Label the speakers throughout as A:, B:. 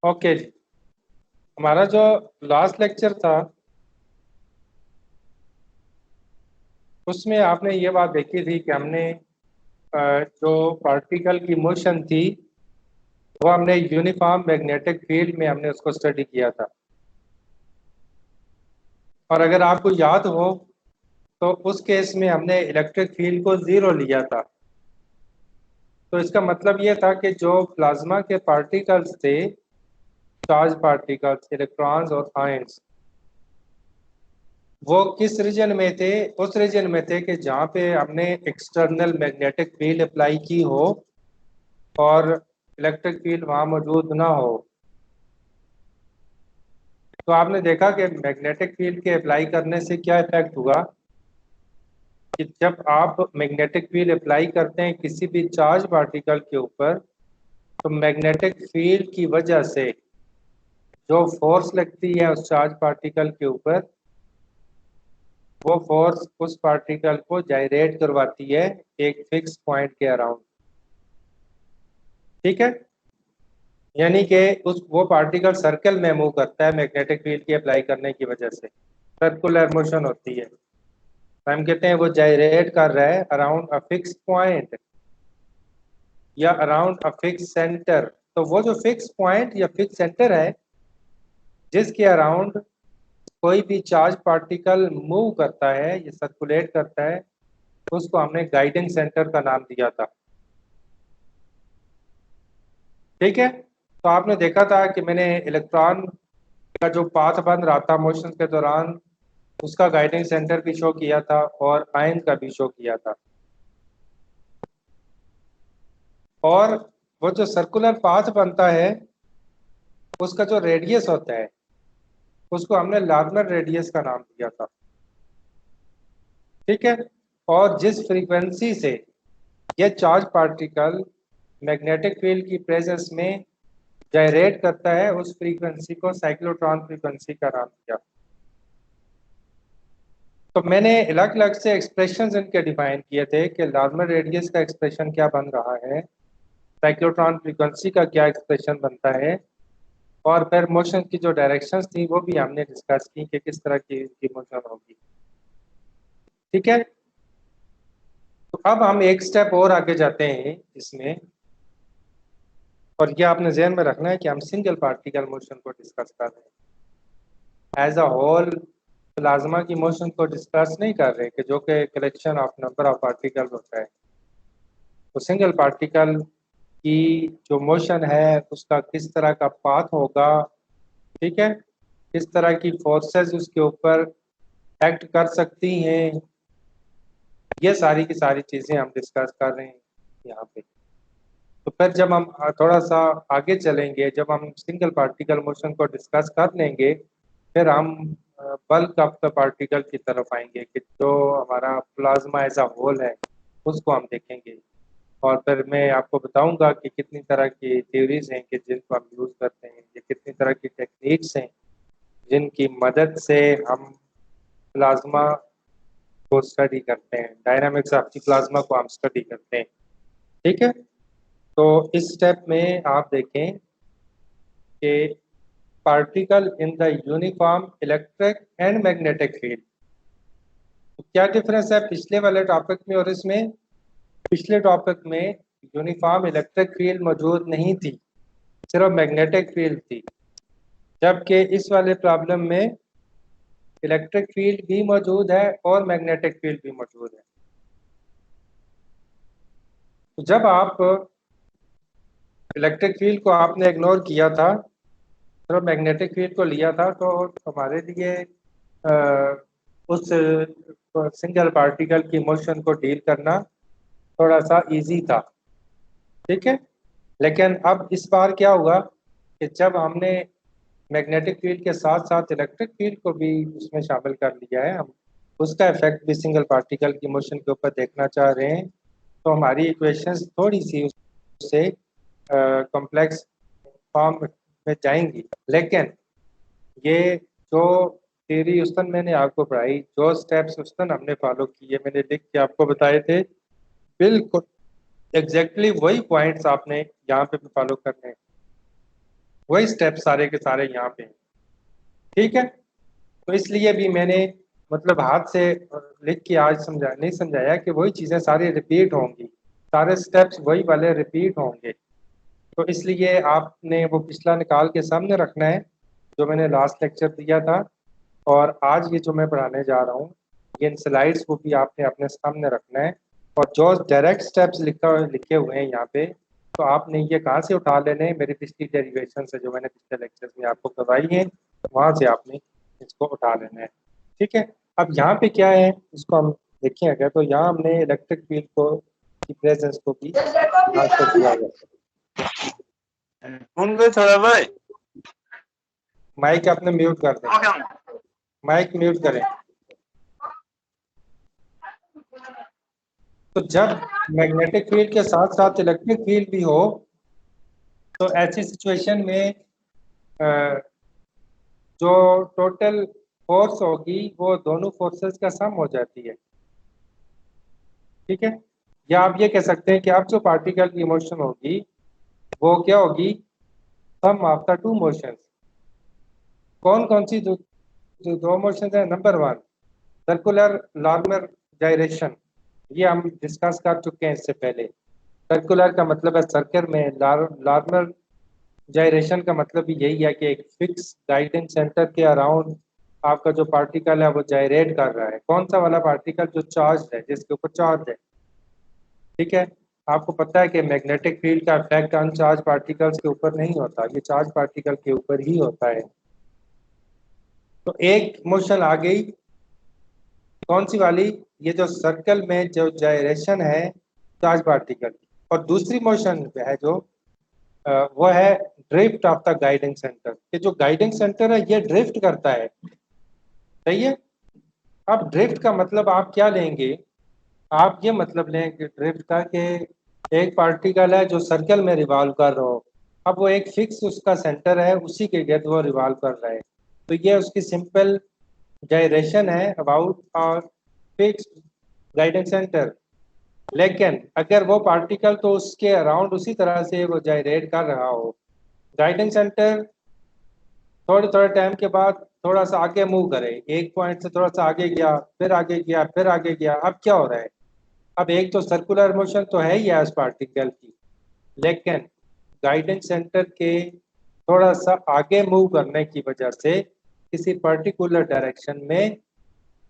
A: Okay जी। हमारा जो last lecture था उसमें आपने ये बात देखी थी कि हमने जो पार्टिकल की मोशन थी वो हमने यूनिफॉर्म मैग्नेटिक फील्ड में हमने उसको स्टडी किया था। और अगर आपको याद हो तो उस केस में हमने इलेक्ट्रिक फील्ड को जीरो लिया था। तो इसका मतलब ये था कि जो प्लाज्मा के पार्टिकल्स थे, चार्ज पार्टिकल्स, इलेक्ट्रॉन्स और आयंस, वो किस रीजन में थे? उस रीजन में थे कि जहाँ पे हमने एक्सटर्नल मैग्नेटिक फील्ड अप्लाई की हो और इलेक्ट्रिक फील्ड वहाँ मौजूद ना हो। तो आपने देखा कि मैग्नेटिक फील्ड के अप्लाई करने से क्या इफेक्ट हुआ कि जब आप मैग्नेटिक फील्ड अप्लाई करते हैं किसी भी चार्ज पार्टिकल के ऊपर, तो मैग्नेटिक फील्ड की वजह से जो फोर्स लगती है उस चार्ज पार्टिकल के ऊपर, वो फोर्स उस पार्टिकल को जायरेट करवाती है एक फिक्स पॉइंट के अराउंड। ठीक है, यानी कि उस वो पार्टिकल सर्कल में मूव करता है मैग्नेटिक फील्ड की अप्लाई करने की वजह से, सर्कुलर मोशन होती है। हम कहते हैं वो जायरेट कर रहा है अराउंड अ फिक्स पॉइंट या अराउंड अ फिक्स सेंटर। तो वो जो फिक्स पॉइंट या फिक्स सेंटर है जिसके अराउंड कोई भी चार्ज पार्टिकल मूव करता है या सर्कुलेट करता है, उसको हमने गाइडिंग सेंटर का नाम दिया था। ठीक है, तो आपने देखा था कि मैंने इलेक्ट्रॉन का जो पाथ बन रहा था मोशन के दौरान उसका गाइडिंग सेंटर भी शो किया था और आयन का भी शो किया था। और वो जो सर्कुलर पाथ बनता है उसका जो रेडियस होता है उसको हमने लार्मर रेडियस का नाम दिया था। ठीक है, और जिस फ्रीक्वेंसी से ये चार्ज पार्टिकल मैग्नेटिक फील्ड की प्रेजेंस में जायरेट करता है उस फ्रीक्वेंसी को साइक्लोट्रॉन फ्रीक्वेंसी का नाम दिया। तो मैंने अलग अलग से एक्सप्रेशन इनके डिफाइन किए थे कि लार्मर रेडियस का एक्सप्रेशन क्या बन रहा है, साइक्लोट्रॉन फ्रीक्वेंसी का क्या एक्सप्रेशन बनता है, और फिर मोशन की जो डायरेक्शंस थी वो भी हमने डिस्कस की कि किस तरह की मोशन होगी। ठीक है, तो अब हम एक स्टेप और आगे जाते हैं इसमें, और ये आपने ध्यान में रखना है कि हम सिंगल पार्टिकल मोशन को डिस्कस कर रहे हैं, एज अ होल प्लाज्मा की मोशन को डिस्कस नहीं कर रहे कि जो कि collection of number of particle होता है। तो सिंगल पार्टिकल की जो मोशन है उसका किस तरह का पाथ होगा, ठीक है, किस तरह की फोर्सेस उसके ऊपर एक्ट कर सकती हैं, ये सारी की सारी चीजें हम डिस्कस कर रहे हैं यहाँ पे। तो फिर जब हम थोड़ा सा आगे चलेंगे, जब हम सिंगल पार्टिकल मोशन को डिस्कस कर लेंगे, फिर हम बल्क ऑफ द पार्टिकल की तरफ आएंगे कि जो हमारा प्लाज्मा एज अ होल है उसको हम देखेंगे। और फिर मैं आपको बताऊंगा कि कितनी तरह की थ्योरीज हैं कि जिनको हम यूज करते हैं, या कितनी तरह की टेक्निक्स हैं जिनकी मदद से हम प्लाज्मा को स्टडी करते हैं, डायनामिक्स ऑफ द प्लाज्मा को हम स्टडी करते हैं। ठीक है, तो इस स्टेप में आप देखें कि particle in the uniform electric and magnetic field, तो क्या डिफरेंस है पिछले वाले टॉपिक में और इसमें? पिछले टॉपिक में यूनिफॉर्म इलेक्ट्रिक फील्ड मौजूद नहीं थी, सिर्फ मैग्नेटिक फील्ड थी, जबकि इस वाले प्रॉब्लम में इलेक्ट्रिक फील्ड भी मौजूद है और मैग्नेटिक फील्ड भी मौजूद है। तो जब आप इलेक्ट्रिक फील्ड को आपने इग्नोर किया था, सिर्फ मैग्नेटिक फील्ड को लिया था, तो हमारे लिए उस सिंगल पार्टिकल की मोशन को डील करना थोड़ा सा इजी था। ठीक है, लेकिन अब इस बार क्या हुआ कि जब हमने मैग्नेटिक फील्ड के साथ साथ इलेक्ट्रिक फील्ड को भी उसमें शामिल कर लिया है, हम उसका इफेक्ट भी सिंगल पार्टिकल की मोशन के ऊपर देखना चाह रहे हैं, तो हमारी इक्वेशंस थोड़ी सी उससे कॉम्प्लेक्स फॉर्म में जाएंगी। लेकिन ये जो थ्योरी उस दिन मैंने आपको पढ़ाई, जो स्टेप्स उस दिन हमने फॉलो किए, मैंने लिख के आपको बताए थे, बिल्कुल एग्जैक्टली वही पॉइंट्स आपने यहाँ पे भी फॉलो करने हैं। वही स्टेप सारे के सारे यहाँ पे हैं। ठीक है, तो इसलिए भी मैंने मतलब हाथ से लिख के आज नहीं समझाया कि वही चीज़ें सारी रिपीट होंगी, सारे स्टेप्स वही वाले रिपीट होंगे। तो इसलिए आपने वो पिछला निकाल के सामने रखना है जो मैंने लास्ट लेक्चर दिया था, और आज ये जो मैं पढ़ाने जा रहा हूँ ये इन स्लाइड्स को भी आपने अपने सामने रखना है। और जो डायरेक्ट स्टेप्स लिखे हुए हैं यहाँ पे, तो आपने ये कहाँ से उठा लेने हैं, मेरी पिछली डेरिवेशन से जो मैंने पिछले लेक्चर्स में आपको करवाई है, तो वहाँ से आपने इसको उठा लेना है। ठीक है, अब यहाँ पे क्या है इसको हम देखें अगर, तो यहाँ हमने इलेक्ट्रिक फील्ड को की प्रेजेंस को भी ट्रांसफर किया हुआ है।
B: कौन गए थोड़ा भाई?
A: माइक आपने म्यूट कर दें, माइक म्यूट करें। तो जब मैग्नेटिक फील्ड के साथ साथ इलेक्ट्रिक फील्ड भी हो, तो ऐसी सिचुएशन में जो टोटल फोर्स होगी वो दोनों फोर्सेस का सम हो जाती है। ठीक है, या आप ये कह सकते हैं कि आप जो पार्टिकल की मोशन होगी वो क्या होगी, सम ऑफ द टू मोशंस। कौन कौन सी जो दो मोशंस है, number one circular Larmor gyration, ये हम डिस्कस कर चुके हैं इससे पहले। सर्कुलर का मतलब है सर्कल में, लार्मर जायरेशन का मतलब भी यही है कि एक फिक्स गाइडेंस सेंटर के अराउंड आपका जो पार्टिकल है वो जायरेट कर रहा है। कौन सा वाला पार्टिकल, जो चार्ज है, जिसके ऊपर चार्ज है। ठीक है, आपको पता है कि मैग्नेटिक फील्ड का इफेक्ट अनचार्ज पार्टिकल्स के ऊपर नहीं होता, ये चार्ज पार्टिकल के ऊपर ही होता है। तो एक मोशन आ गई, कौन सी वाली, ये जो सर्कल में जो जायरेशन है चार्ज पार्टिकल की। और दूसरी मोशन है जो वो है drift of the guiding centre, कि जो गाइडिंग सेंटर है ये ड्रिफ्ट करता है। सही है, अब ड्रिफ्ट का मतलब आप क्या लेंगे, आप ये मतलब लें कि ड्रिफ्ट का कि एक पार्टिकल है जो सर्कल में रिवॉल्व कर रहा हो, अब वो एक फिक्स उसका सेंटर है, उसी के गिर्द वो रिवॉल्व कर रहा है, तो ये उसकी सिंपल डायरेक्शन है अबाउट और फिक्स गाइडिंग सेंटर। लेकिन अगर वो पार्टिकल तो उसके अराउंड उसी तरह से वो जायरेट कर रहा हो, गाइडिंग सेंटर थोड़े थोड़े टाइम के बाद थोड़ा सा आगे मूव करे, एक पॉइंट से थोड़ा सा आगे गया, फिर आगे गया, फिर आगे गया। अब क्या हो रहा है, अब एक तो सर्कुलर मोशन तो है ही है उस पार्टिकल की, लेकिन गाइडेंस सेंटर के थोड़ा सा आगे मूव करने की वजह से किसी पर्टिकुलर डायरेक्शन में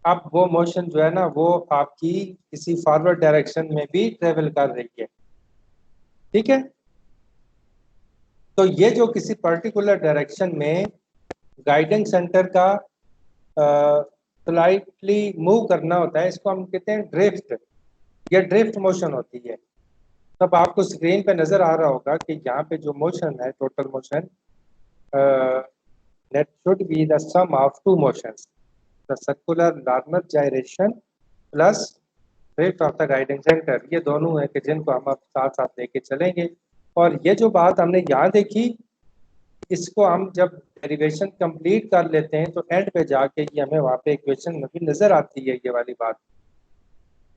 A: अब वो मोशन जो है ना वो आपकी किसी फॉरवर्ड डायरेक्शन में भी ट्रेवल कर रही है। ठीक है, तो ये जो किसी पर्टिकुलर डायरेक्शन में गाइडेंस सेंटर का स्लाइटली मूव करना होता है, इसको हम कहते हैं ड्रिफ्ट। ये ड्रिफ्ट मोशन होती है। तब आपको स्क्रीन पे नजर आ रहा होगा कि यहाँ पे जो मोशन है, total motion that should be the sum of two motions, the circular normal gyration plus drift of the guiding center। ये दोनों है कि जिनको हम अब साथ साथ लेके चलेंगे। और ये जो बात हमने यहाँ देखी, इसको हम जब डेरिवेशन कंप्लीट कर लेते हैं तो एंड पे जाके ये हमें वहाँ पे इक्वेशन में भी नजर आती है, ये वाली बात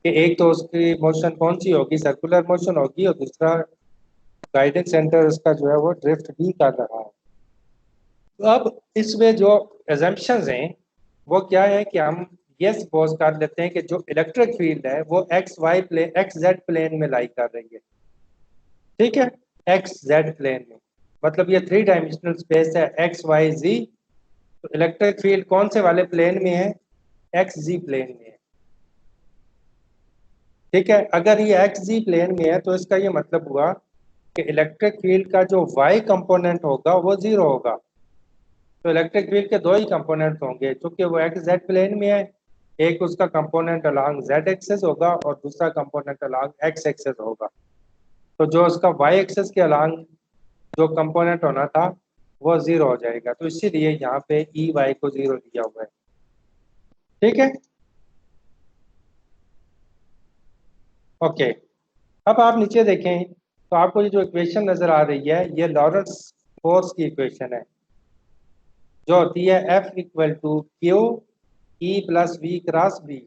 A: कि एक तो उसकी मोशन कौन सी होगी, सर्कुलर मोशन होगी, और दूसरा गाइडेंस सेंटर उसका जो है वो ड्रिफ्ट भी कर रहा है। तो अब इसमें जो एजम्पशंस हैं वो क्या है कि हम ये सपोज कर लेते हैं कि जो इलेक्ट्रिक फील्ड है वो एक्स जेड प्लेन में लाई कर रही है। ठीक है, एक्स जेड प्लेन में, मतलब ये थ्री डायमेंशनल स्पेस है एक्स वाई जी। तो इलेक्ट्रिक फील्ड कौन से वाले प्लेन में है, एक्स जी प्लेन में है। ठीक है, अगर ये एक्स जी प्लेन में है तो इसका ये मतलब हुआ कि इलेक्ट्रिक फील्ड का जो वाई कंपोनेंट होगा वो जीरो होगा। तो इलेक्ट्रिक फील्ड के दो ही कंपोनेंट होंगे, क्योंकि वो एक्स जेड प्लेन में है। एक उसका कंपोनेंट अलोंग जेड एक्सेस होगा और दूसरा कंपोनेंट अलोंग एक्स एक्सेस होगा। तो जो उसका वाई एक्सेस के अलोंग जो कंपोनेंट होना था वो जीरो हो जाएगा, तो इसीलिए यहाँ पे ई वाई को जीरो दिया हुआ है। ठीक है, ओके। अब आप नीचे देखें तो आपको ये जो इक्वेशन नजर आ रही है ये लॉरेंट्ज फोर्स की इक्वेशन है, जो होती है F equal to Q E plus V cross B,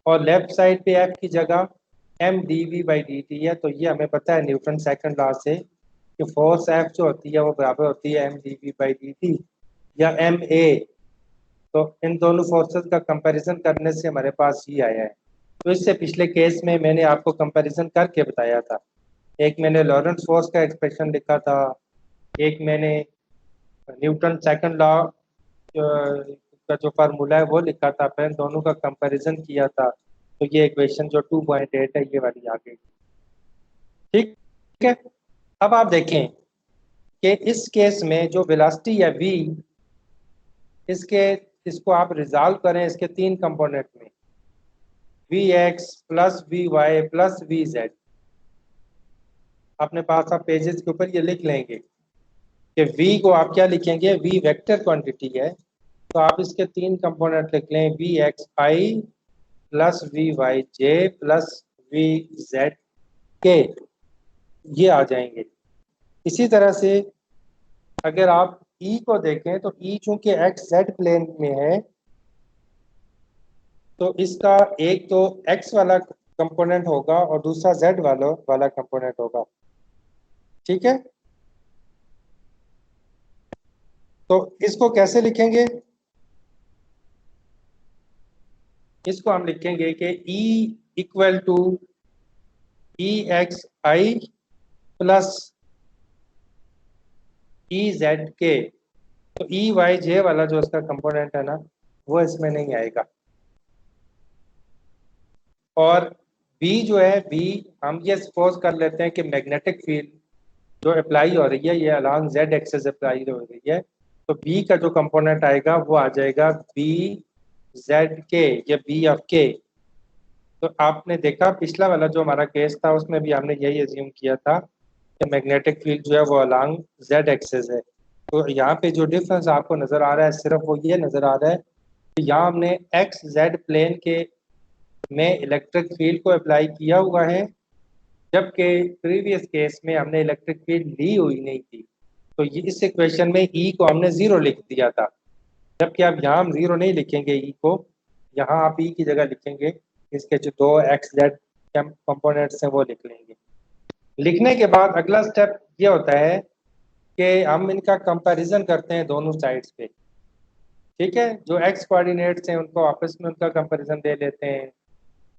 A: और लेफ्ट साइड पे F की जगह M D V by D T है। तो ये हमें पता है न्यूटन सेकंड लॉ से कि फोर्स एफ जो होती है वो बराबर होती है M D V by D T या एम ए। तो इन दोनों फोर्सेस का कंपैरिजन करने से हमारे पास ये आया है। तो इससे पिछले केस में मैंने आपको कंपैरिजन करके बताया था। एक मैंने लॉरेंट्ज फोर्स का एक्सप्रेशन लिखा था, एक मैंने न्यूटन सेकंड लॉ का जो फार्मूला है वो लिखा था, फिर दोनों का कंपैरिजन किया था। तो ये इक्वेशन जो 2.8 है ये वाली आ गई। ठीक है। अब आप देखें कि इस केस में जो वेलोसिटी है v, इसके इसको आप रिजॉल्व करें इसके तीन कंपोनेंट में, V X plus V Y plus V Z. अपने पास आप पेजेस के ऊपर ये लिख लेंगे कि v को आप क्या लिखेंगे, v वेक्टर क्वांटिटी है, तो आप इसके तीन कंपोनेंट लिख लें, V X I plus V Y J plus V Z के, ये आ जाएंगे। इसी तरह से अगर आप E को देखें तो E चूंकि एक्स जेड प्लेन में है, तो इसका एक तो x वाला कंपोनेंट होगा और दूसरा z वाला कंपोनेंट होगा। ठीक है। तो इसको कैसे लिखेंगे, इसको हम लिखेंगे कि E equal to E X I plus E Z के। तो ई वाई जे वाला जो इसका कंपोनेंट है ना, वो इसमें नहीं आएगा। और B जो है, B हम ये सपोज कर लेते हैं कि मैग्नेटिक फील्ड जो अप्लाई हो रही है ये अलॉन्ग जेड एक्सिस अप्लाई हो रही है, तो B का जो कंपोनेंट आएगा वो आ जाएगा B जेड के या B ऑफ के। तो आपने देखा पिछला वाला जो हमारा केस था उसमें भी हमने यही अज्यूम किया था कि मैग्नेटिक फील्ड जो है वो अलॉन्ग जेड एक्सिस है। तो यहाँ पे जो डिफरेंस आपको नजर आ रहा है सिर्फ वो ये नजर आ रहा है कि यहाँ हमने एक्स जेड प्लेन के में इलेक्ट्रिक फील्ड को अप्लाई किया हुआ है, जबकि प्रीवियस केस में हमने इलेक्ट्रिक फील्ड ली हुई नहीं थी। तो ये इस इक्वेशन में ई को हमने जीरो लिख दिया था, जबकि अब यहाँ हम जीरो नहीं लिखेंगे ई को, यहाँ आप ई की जगह लिखेंगे इसके जो दो एक्स जेड कंपोनेंट्स हैं वो लिख लेंगे। लिखने के बाद अगला स्टेप ये होता है कि हम इनका कंपैरिजन करते हैं दोनों साइड्स पे। ठीक है, जो एक्स कोऑर्डिनेट्स हैं उनको आपस में उनका कंपैरिजन दे लेते हैं,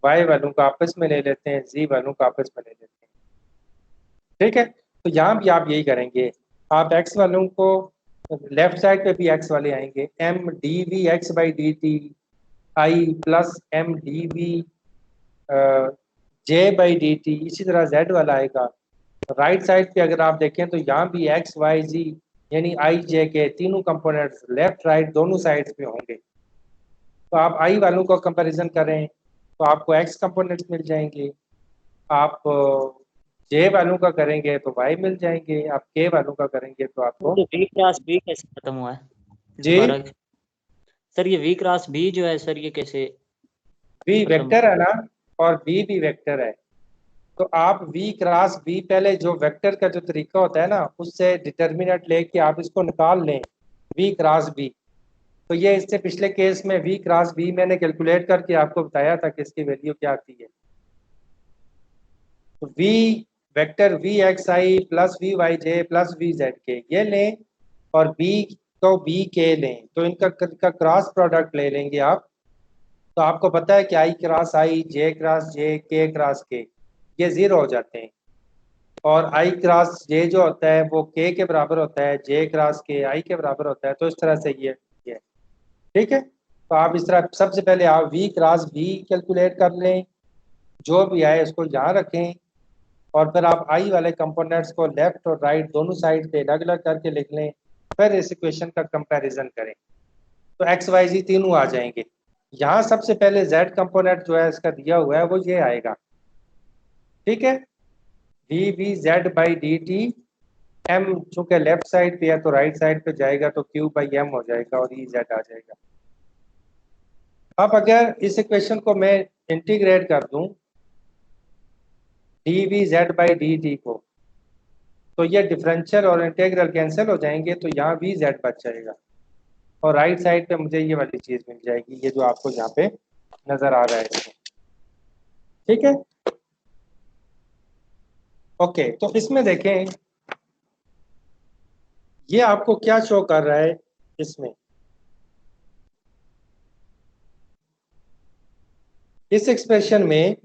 A: वाई वालों को आपस में ले लेते हैं, जी वालों को आपस में ले लेते हैं। ठीक है, तो यहाँ भी आप यही करेंगे, आप एक्स वालों को लेफ्ट साइड पे भी एक्स वाले आएंगे, M D V X by D T I plus M D V J by D T, इसी तरह जेड वाला आएगा। राइट साइड पे अगर आप देखें तो यहाँ भी एक्स वाई जी यानी आई जे के तीनों कंपोनेंट्स लेफ्ट राइट दोनों साइड्स में होंगे। तो आप आई वालों को कंपैरिजन करें तो आपको एक्स कंपोनेंट्स मिल जाएंगे, आप जे वालों का करेंगे तो वाई मिल जाएंगे, आप के वालों का करेंगे तो आपको
B: तो वी क्रॉस बी कैसे खत्म हुआ है
A: जी।
B: दोबारा सर? ये वी क्रॉस बी जो है सर ये कैसे
A: वी
B: खत्म
A: वेक्टर है ना, और बी भी वेक्टर है। तो आप v क्रॉस b, पहले जो वेक्टर का जो तरीका होता है ना उससे डिटर्मिनेंट लेके आप इसको निकाल लें v क्रॉस b। तो ये इससे पिछले केस में v क्रॉस b मैंने कैलकुलेट करके आपको बताया था कि इसकी वैल्यू क्या आती है। तो v vector V X I plus V Y J plus V Z के ये लें, और b को b के लें, तो इनका क्रॉस प्रोडक्ट ले लेंगे आप। तो आपको पता है कि आई क्रॉस आई, जे क्रॉस जे, के क्रॉस के, ये जीरो हो जाते हैं। और आई क्रॉस जे जो होता है वो के बराबर होता है, जे क्रॉस के आई के बराबर होता है। तो इस तरह से ये ठीक है। तो आप इस तरह सबसे पहले आप वी क्रॉस बी कैलकुलेट कर लें, जो भी आए उसको यहाँ रखें, और फिर आप आई वाले कंपोनेंट्स को लेफ्ट और राइट दोनों साइड पे अलग अलग करके लिख लें, फिर इस इक्वेशन का कंपैरिजन करें तो एक्स वाई जी तीनों आ जाएंगे। यहाँ सबसे पहले जेड कंपोनेंट जो है इसका दिया हुआ है वो ये आएगा। ठीक है, D V Z by D T, M चूंकि लेफ्ट साइड पे है तो राइट साइड पे जाएगा तो क्यू बाई एम हो जाएगा और ई जेड आ जाएगा। अब अगर इस इक्वेशन को मैं इंटीग्रेट कर दूं D V Z by D T को, तो ये डिफरेंशियल और इंटीग्रल कैंसिल हो जाएंगे, तो यहाँ वी जेड बच जाएगा और राइट साइड पे मुझे ये वाली चीज मिल जाएगी, ये जो आपको यहाँ पे नजर आ रहा है इसमें। ठीक है, ओके। तो इसमें देखें ये आपको क्या शो कर रहा है इसमें, इस एक्सप्रेशन में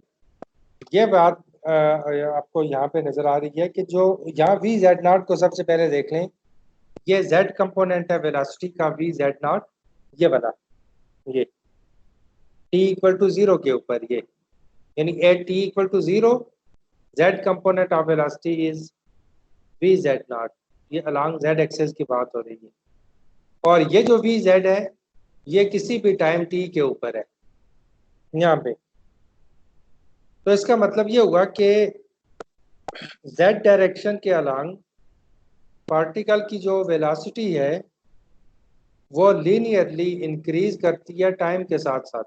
A: ये बात आपको यहाँ पे नजर आ रही है कि जो यहाँ वी जेड नॉट को सबसे पहले देख लें, ये जेड कंपोनेंट है वेलोसिटी का वी जेड नॉट, ये वाला, ये t इक्वल टू 0 के ऊपर, ये यानी at t equal to 0 Z component of velocity is V Z naught, ये अलोंग जेड एक्सेस की बात हो रही है। और ये जो वी जेड है ये किसी भी टाइम t के ऊपर है यहाँ पे। तो इसका मतलब ये हुआ कि z डायरेक्शन के अलोंग पार्टिकल की जो वेलोसिटी है वो लीनियरली इंक्रीज करती है टाइम के साथ साथ,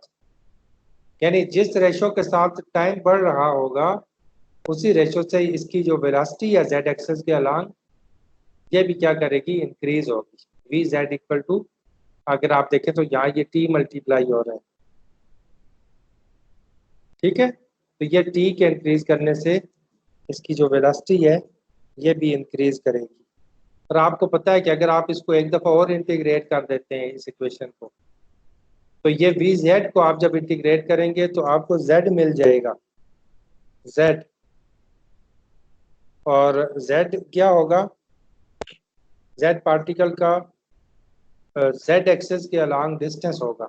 A: यानी जिस रेशो के साथ टाइम बढ़ रहा होगा उसी रेशो से इसकी जो वेलोसिटी है z एक्सेस के अलोंग ये भी क्या करेगी, इंक्रीज होगी। वी जेड इक्वल टू, अगर आप देखें तो यहाँ ये t मल्टीप्लाई हो रहा है, ठीक है, तो ये t के इंक्रीज करने से इसकी जो वेलोसिटी है ये भी इंक्रीज करेगी। और आपको पता है कि अगर आप इसको एक दफ़ा और इंटीग्रेट कर देते हैं इस इक्वेशन को, तो ये वी जेड को आप जब इंटीग्रेट करेंगे तो आपको z मिल जाएगा, z, और z क्या होगा, z पार्टिकल का z एक्सेस के अलोंग डिस्टेंस होगा।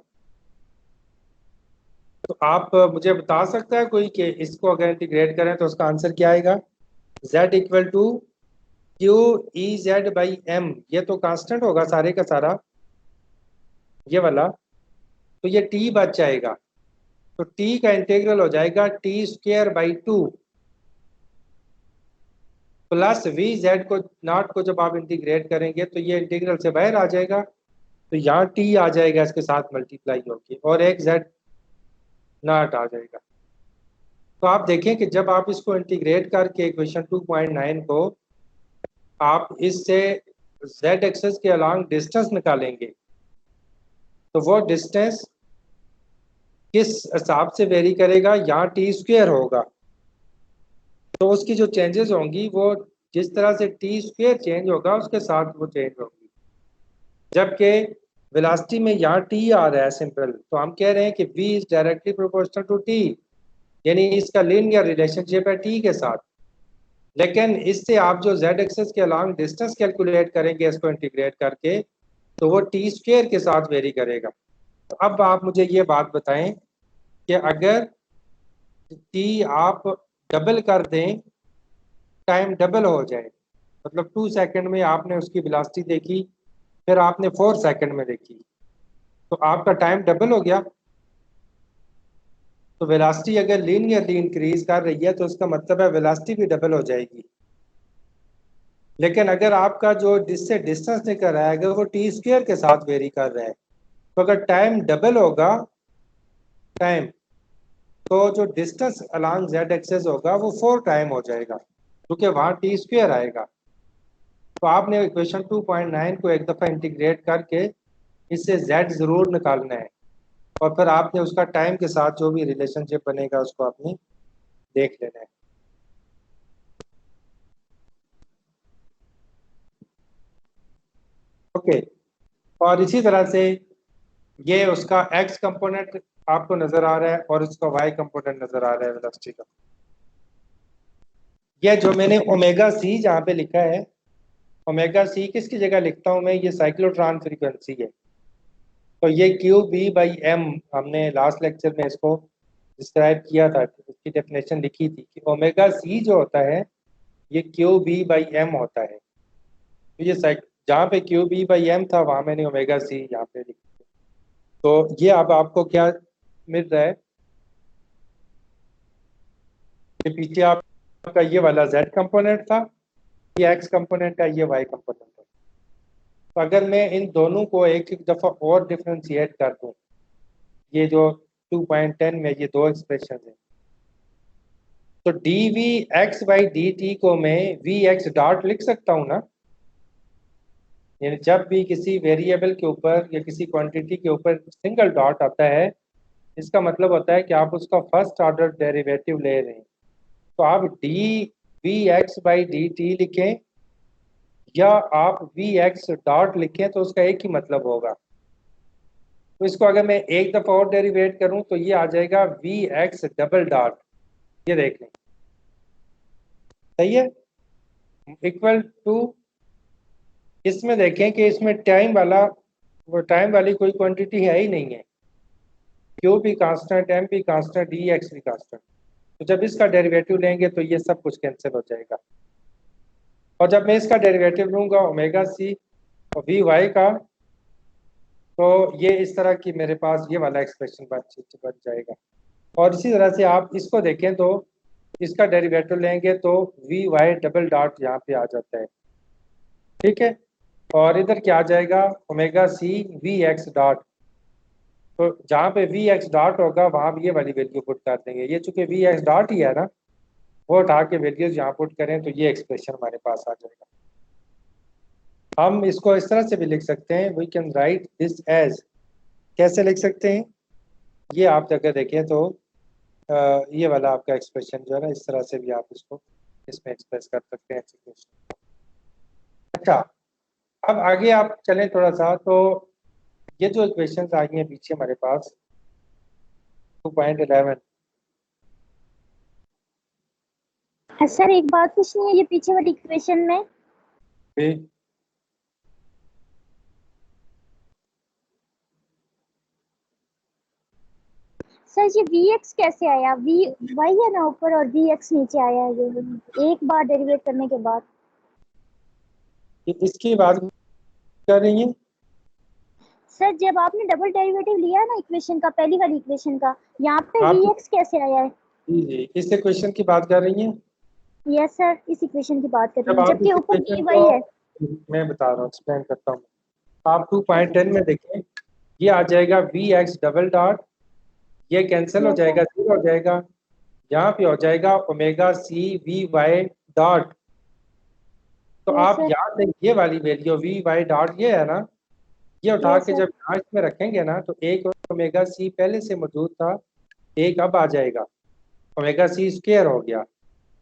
A: तो आप मुझे बता सकता है कोई कि इसको अगर इंटीग्रेट करें तो उसका आंसर क्या आएगा, z equal to Q E Z by M, ये तो कांस्टेंट होगा सारे का सारा, ये वाला, तो ये t बच जाएगा, तो t का इंटीग्रल हो जाएगा T square by 2 plus V Z को नॉट को जब आप इंटीग्रेट करेंगे तो ये इंटीग्रल से बाहर आ जाएगा, तो यहाँ t आ जाएगा इसके साथ मल्टीप्लाई होके और एक z नॉट आ जाएगा। तो आप देखें कि जब आप इसको इंटीग्रेट करके इक्वेशन 2.9 को आप इससे z एक्सेस के अलोंग डिस्टेंस निकालेंगे तो वो डिस्टेंस किस हिसाब से वेरी करेगा, यहाँ टी स्क्वायर होगा, तो उसकी जो चेंजेस होंगी वो जिस तरह से टी स्क्वायर चेंज होगा उसके साथ वो चेंज होगी। जबकि वेलोसिटी में यहाँ टी आ रहा है सिंपल, तो हम कह रहे हैं कि v is directly proportional to t, यानी इसका लीनियर रिलेशनशिप है t के साथ। लेकिन इससे आप जो z एक्सेस के अलोंग डिस्टेंस कैलकुलेट करेंगे इसको इंटीग्रेट करके तो वो टी स्क्वायर के साथ वेरी करेगा। तो अब आप मुझे ये बात बताएं कि अगर t आप डबल कर दें, टाइम डबल हो जाए, मतलब 2 सेकंड में आपने उसकी वेलोसिटी देखी, फिर आपने 4 सेकंड में देखी, तो आपका टाइम डबल हो गया। तो वेलोसिटी अगर लीनियरली इंक्रीज कर रही है तो उसका मतलब है वेलोसिटी भी डबल हो जाएगी। लेकिन अगर आपका जो जिससे डिस्टेंस निकल रहा है अगर वो टी स्क्वायर के साथ वेरी कर रहा है तो अगर टाइम डबल होगा टाइम, तो जो डिस्टेंस अलोंग जेड एक्सेस होगा वो 4 टाइम हो जाएगा क्योंकि वहाँ टी स्क्वायर आएगा। तो आपने इक्वेशन 2.9 को एक दफ़ा इंटीग्रेट करके इससे z ज़रूर निकालना है और फिर आपने उसका टाइम के साथ जो भी रिलेशनशिप बनेगा उसको आपने देख लेना है। ओके, और इसी तरह से ये उसका x कंपोनेंट आपको नजर आ रहा है और उसका y कंपोनेंट नजर आ रहा है वेलोसिटी का। ये जो मैंने ओमेगा सी जहाँ पे लिखा है, ओमेगा सी किसकी जगह लिखता हूँ मैं, ये साइक्लोट्रॉन फ्रीक्वेंसी है। तो ये क्यू बी बाई एम, हमने लास्ट लेक्चर में इसको डिस्क्राइब किया था, उसकी डेफिनेशन लिखी थी कि ओमेगा सी जो होता है ये क्यू बी बाई एम होता है। तो ये जहाँ पे क्यू बी बाई एम था वहाँ मैंने ओमेगा सी यहाँ पे लिखी। तो ये अब आपको क्या मिल रहा है कि पीछे आपका ये वाला z कंपोनेंट था, ये x कंपोनेंट है, ये y कंपोनेंट है। तो अगर मैं इन दोनों को एक एक दफ़ा और डिफ्रेंशिएट कर दूँ, ये जो 2.10 में ये दो एक्सप्रेशन है, तो D V X by D T को मैं वी एक्स डॉट लिख सकता हूँ ना, यानी जब भी किसी वेरिएबल के ऊपर या किसी क्वांटिटी के ऊपर सिंगल डॉट आता है इसका मतलब होता है कि आप उसका फर्स्ट ऑर्डर डेरिवेटिव ले रहे हैं। तो आप D V X by D T लिखें या आप वी एक्स डॉट लिखें तो उसका एक ही मतलब होगा। तो इसको अगर मैं एक दफा और डेरिवेट करूं तो ये आ जाएगा वी एक्स डबल डॉट, ये देख लें, सही है, इक्वल टू, इसमें देखें कि इसमें टाइम वाला, वो टाइम वाली कोई क्वांटिटी है ही नहीं है, क्यू भी कांस्टेंट, एम भी कांस्टेंट, डी एक्स भी कांस्टेंट। तो जब इसका डेरिवेटिव लेंगे तो ये सब कुछ कैंसिल हो जाएगा। और जब मैं इसका डेरिवेटिव लूंगा ओमेगा सी और वी वाई का, तो ये इस तरह की मेरे पास ये वाला एक्सप्रेशन बन जाएगा। और इसी तरह से आप इसको देखें तो इसका डेरिवेटिव लेंगे तो वी वाई डबल डॉट यहाँ पे आ जाता है, ठीक है। और इधर क्या आ जाएगा, omega C V X dot. तो जहाँ पे वी एक्स डॉट होगा वहां भी ये वाली वैल्यू पुट कर देंगे, ये चूंकि वी एक्स डॉट ही है ना, वो उठा के वैल्यूज यहाँ पुट करें तो ये एक्सप्रेशन हमारे पास आ जाएगा। हम इसको इस तरह से भी लिख सकते हैं, we can write this as, कैसे लिख सकते हैं, ये आप अगर देखें तो ये वाला आपका एक्सप्रेशन जो है ना, इस तरह से भी आप इसको इसमें एक्सप्रेस कर सकते हैं। अच्छा, अब आगे आप चलें थोड़ा सा, तो ये जो इक्वेशंस आई हैं पीछे हमारे पास 2.11,
C: सर एक बात पूछनी है, ये पीछे वाली इक्वेशन में सर ये Vx कैसे आया, Vy है ना ऊपर और Vx नीचे आया है, ये एक बार डेरिवेट करने के बाद।
A: इसकी बात कर रही हैं
C: सर जब आपने डबल डेरिवेटिव लिया है ना इक्वेशन का, पहली वाली इक्वेशन का, यहाँ पे
A: आप?
C: Vx कैसे आया है?
A: जी जी, इस इक्वेशन की बात कर रही हैं?
C: यस सर, इस इक्वेशन की बात कर रही
A: जब
C: हूँ,
A: आप
C: जबकि
A: इस
C: ऊपर
A: इक्वेशन
C: Vy है।
A: मैं बता रहा हूँ, एक्सप्लेन करता हूँ। आप 2.10 में देखें, ये आ जाएगा वी एक्स डबल डॉट, ये कैंसिल हो
C: यस
A: जाएगा,
C: सर,
A: जीरो हो जाएगा, यहाँ पे हो जाएगा omega C V Y dot. तो
C: यस
A: आप
C: सर,
A: याद रखें ये वाली वैल्यू वी वाई डॉट ये है ना, ये उठा
C: यस
A: के
C: सर,
A: जब यहाँ इसमें रखेंगे ना तो एक ओमेगा सी पहले से मौजूद था, एक अब आ जाएगा, ओमेगा सी स्क्वायर हो गया,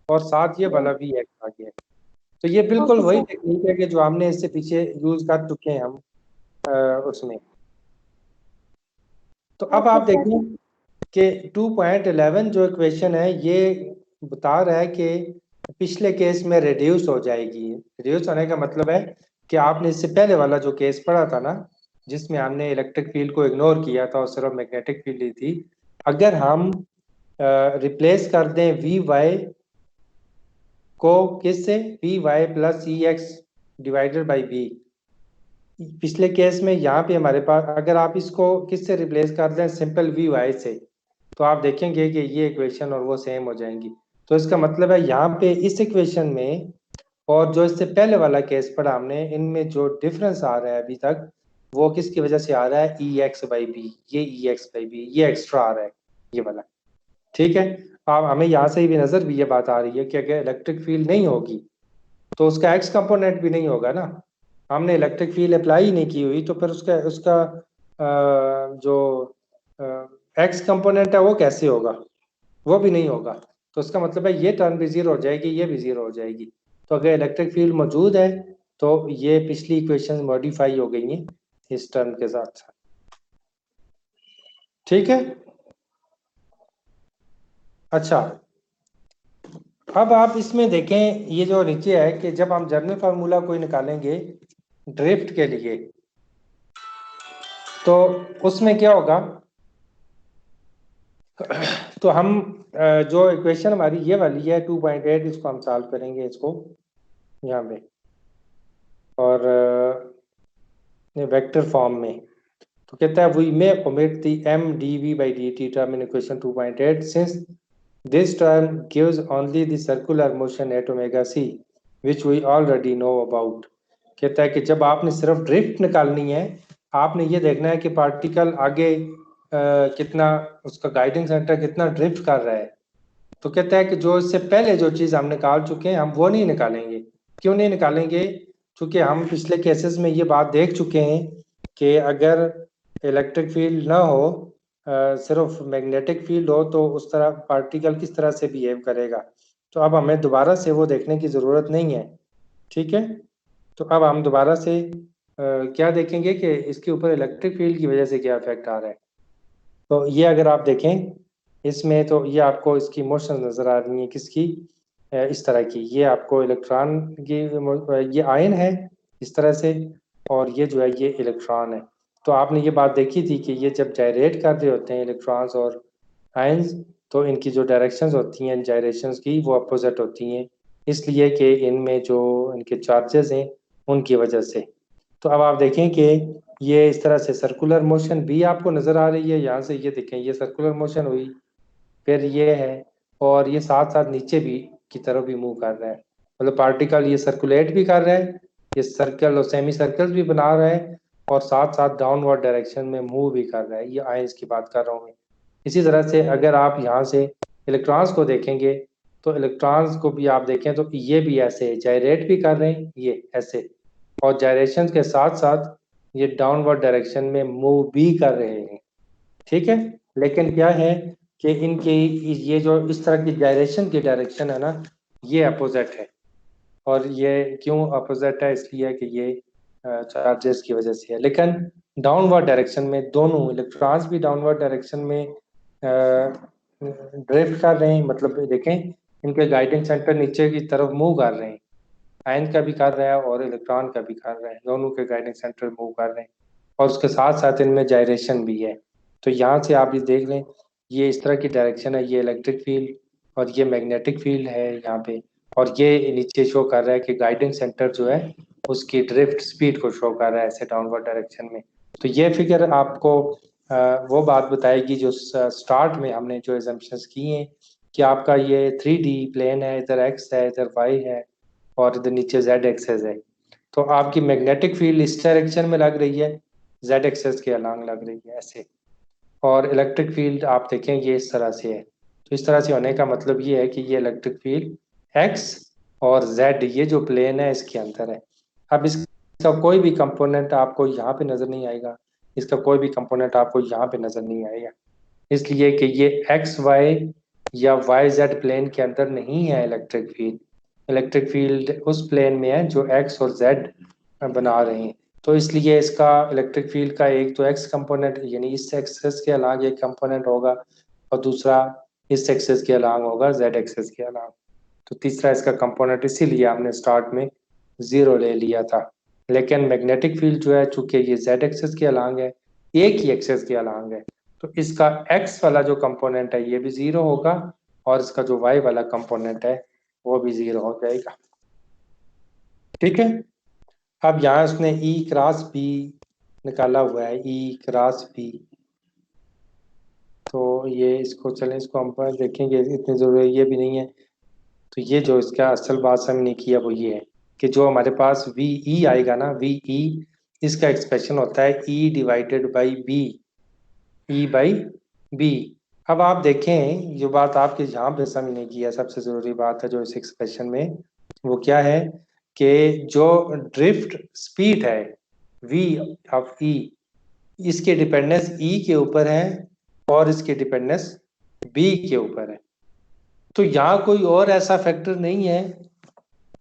A: और साथ ये वाला वी एक्स आ गया। तो ये बिल्कुल
C: ओके
A: वही
C: सर,
A: टेक्निक है कि जो हमने इससे पीछे यूज कर चुके हैं हम उसमें। तो अब
C: ओके
A: आप
C: सर,
A: देखें कि 2.11 जो इक्वेशन है ये बता रहा है कि पिछले केस में रिड्यूस हो जाएगी। रिड्यूस होने का मतलब है कि आपने इससे पहले वाला जो केस पढ़ा था ना, जिसमें हमने इलेक्ट्रिक फील्ड को इग्नोर किया था और सिर्फ मैग्नेटिक फील्ड ली थी, अगर हम रिप्लेस कर दें वी वाई को किससे, V Y plus E X divided by B, पिछले केस में यहाँ पे हमारे पास अगर आप इसको किससे रिप्लेस कर दें, सिंपल वी वाई से, तो आप देखेंगे कि ये इक्वेशन और वो सेम हो जाएंगी। तो इसका मतलब है यहाँ पे इस इक्वेशन में और जो इससे पहले वाला केस पढ़ा हमने, इनमें जो डिफरेंस आ रहा है अभी तक, वो किसकी वजह से आ रहा है, ई एक्स बाई बी, ये ई एक्स बाई बी ये एक्स्ट्रा आ रहा है, ये वाला, ठीक है। अब हमें यहाँ से भी नजर भी ये बात आ रही है कि अगर इलेक्ट्रिक फील्ड नहीं होगी तो उसका एक्स कंपोनेंट भी नहीं होगा ना, हमने इलेक्ट्रिक फील्ड अप्लाई ही नहीं की हुई, तो फिर उसका उसका जो एक्स कंपोनेंट है वो कैसे होगा, वो भी नहीं होगा। तो उसका मतलब है ये टर्म भी जीरो हो जाएगी, ये भी जीरो हो जाएगी। तो अगर इलेक्ट्रिक फील्ड मौजूद है तो ये पिछली इक्वेशन मॉडिफाई हो गई हैं इस टर्म के साथ साथ, ठीक है। अच्छा, अब आप इसमें देखें ये जो नीचे है कि जब हम जनरल फार्मूला कोई निकालेंगे ड्रिफ्ट के लिए, तो उसमें क्या होगा, तो हम जो इक्वेशन हमारी ये वाली है 2.8, इसको हम सॉल्व करेंगे इसको यहाँ पे, और वेक्टर फॉर्म में। तो कहता है we may omit the M D V by D T term in equation 2.8 since this term gives only the circular motion at omega C which we already know about. कहता है कि जब आपने सिर्फ ड्रिफ्ट निकालनी है, आपने ये देखना है कि पार्टिकल आगे कितना, उसका गाइडिंग सेंटर कितना ड्रिफ्ट कर रहा है। तो कहता है कि जो इससे पहले जो चीज़ हम निकाल चुके हैं हम वो नहीं निकालेंगे। क्यों नहीं निकालेंगे? क्योंकि हम पिछले केसेस में ये बात देख चुके हैं कि अगर इलेक्ट्रिक फील्ड ना हो, सिर्फ मैग्नेटिक फील्ड हो, तो उस तरह पार्टिकल किस तरह से बिहेव करेगा। तो अब हमें दोबारा से वो देखने की ज़रूरत नहीं है, ठीक है। तो अब हम दोबारा से क्या देखेंगे कि इसके ऊपर इलेक्ट्रिक फील्ड की वजह से क्या इफेक्ट आ रहा है। तो ये अगर आप देखें इसमें, तो ये आपको इसकी मोशन नज़र आ रही है किसकी, इस तरह की, ये आपको इलेक्ट्रॉन की ये आयन है इस तरह से, और ये जो है ये इलेक्ट्रॉन है। तो आपने ये बात देखी थी कि ये जब जायरेट कर रहे होते हैं इलेक्ट्रॉन्स और आयन्स, तो इनकी जो डायरेक्शंस होती हैं जायरेशंस की वो अपोजिट होती हैं, इसलिए कि इनमें जो इनके चार्जेस हैं उनकी वजह से। तो अब आप देखें कि ये इस तरह से सर्कुलर मोशन भी आपको नज़र आ रही है, यहाँ से ये देखें ये सर्कुलर मोशन हुई, फिर ये है, और ये साथ साथ नीचे भी की तरफ भी मूव कर रहा है, मतलब पार्टिकल ये सर्कुलेट भी कर रहा है, ये सर्कल और सेमी सर्कल्स भी बना रहा है, और साथ साथ डाउनवर्ड डायरेक्शन में मूव भी कर रहा है। ये आयंस की बात कर रहा हूँ मैं। इसी तरह से अगर आप यहाँ से इलेक्ट्रॉन्स को देखेंगे, तो इलेक्ट्रॉन्स को भी आप देखें तो ये भी ऐसे जायरेट भी कर रहे हैं, ये ऐसे, और जायरेशन के साथ साथ ये डाउनवर्ड डायरेक्शन में मूव भी कर रहे हैं। ठीक है, लेकिन क्या है कि इनके ये जो इस तरह की जायरेशन की डायरेक्शन है ना, ये अपोजिट है। और ये क्यों अपोजिट है, इसलिए कि ये चार्जेस की वजह से है। लेकिन डाउनवर्ड डायरेक्शन में दोनों इलेक्ट्रॉन्स भी डाउनवर्ड डायरेक्शन में ड्रिफ्ट कर रहे हैं, मतलब देखें इनके गाइडिंग सेंटर नीचे की तरफ मूव कर रहे हैं, आयन का भी कर रहा है और इलेक्ट्रॉन का भी कर रहा है, दोनों के गाइडिंग सेंटर मूव कर रहे हैं, और उसके साथ साथ इनमें जायरेशन भी है। तो यहाँ से आप ये देख लें, ये इस तरह की डायरेक्शन है, ये इलेक्ट्रिक फील्ड और ये मैग्नेटिक फील्ड है यहाँ पे, और ये नीचे शो कर रहा है कि गाइडिंग सेंटर जो है उसकी ड्रिफ्ट स्पीड को शो कर रहा है ऐसे डाउनवर्ड डायरेक्शन में। तो ये फिगर आपको वो बात बताएगी जो स्टार्ट में हमने जो एजम्पशंस की हैं कि आपका ये 3D प्लेन है, इधर एक्स है, इधर वाई है, और इधर नीचे जेड एक्सेस है। तो आपकी मैग्नेटिक फील्ड इस डायरेक्शन में लग रही है, जेड एक्सेस के अलॉन्ग लग रही है ऐसे, और इलेक्ट्रिक फील्ड आप देखें ये इस तरह से है। तो इस तरह से होने का मतलब ये है कि ये इलेक्ट्रिक फील्ड एक्स और जेड ये जो प्लेन है इसके अंदर है। अब इसका कोई भी कंपोनेंट आपको यहाँ पे नजर नहीं आएगा, इसका कोई भी कंपोनेंट आपको यहाँ पे नजर नहीं आएगा, इसलिए कि ये एक्स वाई या वाई जेड प्लेन के अंदर नहीं है इलेक्ट्रिक फील्ड। इलेक्ट्रिक फील्ड उस प्लेन में है जो एक्स और जेड बना रहे हैं। तो इसलिए इसका इलेक्ट्रिक फील्ड का एक तो एक्स कंपोनेंट यानी इस एक्सेस के अलॉन्ग एक कंपोनेंट होगा, और दूसरा इस एक्सेस के अलॉन्ग होगा जेड एक्सेस के अलॉन्ग। तो तीसरा इसका कंपोनेंट इसीलिए हमने स्टार्ट में 0 ले लिया था। लेकिन मैग्नेटिक फील्ड जो है चूंकि ये जेड एक्सेस के अलॉन्ग है, एक ही एक्सेस के अलॉन्ग है, तो इसका एक्स वाला जो कंपोनेंट है ये भी 0 होगा, और इसका जो वाई वाला कंपोनेंट है वो भी 0 हो जाएगा। ठीक है, अब यहाँ उसने ई क्रॉस बी निकाला हुआ है, ई क्रॉस बी। तो ये इसको चलें इसको हम पर देखेंगे, इतनी जरूरी ये भी नहीं है। तो ये जो इसका असल बात हमने किया वो ये है कि जो हमारे पास वी ई आएगा ना, वी ई इसका एक्सप्रेशन होता है E divided by B, E by B. अब आप देखें जो बात आपके यहाँ पे समझने की है, सबसे जरूरी बात है जो इस एक्सप्रेशन में, वो क्या है कि जो ड्रिफ्ट स्पीड है v ऑफ e, इसके डिपेंडेंस e के ऊपर है और इसके डिपेंडेंस b के ऊपर है। तो यहाँ कोई और ऐसा फैक्टर नहीं है